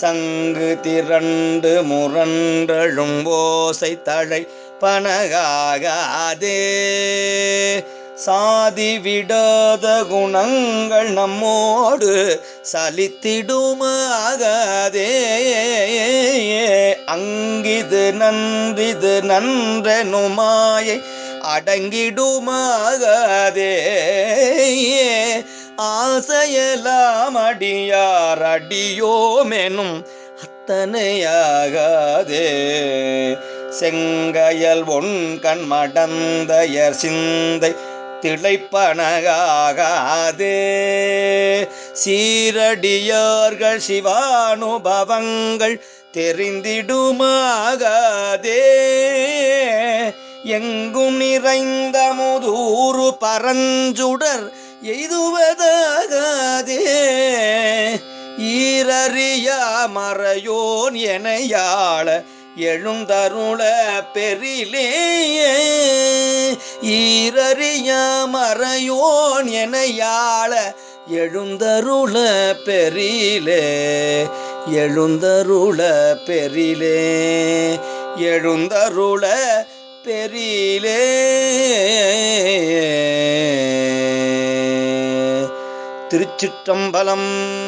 சங்கு திரண்டு முரண்டழும் ஓசை தழை பனகாகாதே. சாதி விடாத குணங்கள் நம்மோடு சலித்திடுமாகாதே. அங்கிது நன்றிது நன்றெனுமாயை அடங்கிடுமாகாதே. ஆசையெல்லாம் அடியார் அடியோமெனும் அத்தனையாகாதே. செங்கயல் ஒன்கண் மடந்தையர் சிந்தை திளைப்பனகாகாதே. சீரடியார்கள் சிவானுபவங்கள் தெரிந்திடுமாகாதே. எங்கும் நிறைந்த முதூறு பரஞ்சுடர் எய்துவதாகாதே. ஈரறியா மறையோன் எனையாள எழுந்தருள பெரிலே. ஈரறியா மறையோன் எனையாள எழுந்தருள பெரிலே. எழுந்தருள பெரிலே. எழுந்தருள பெரிலே. திருச்சிற்றம்பலம்.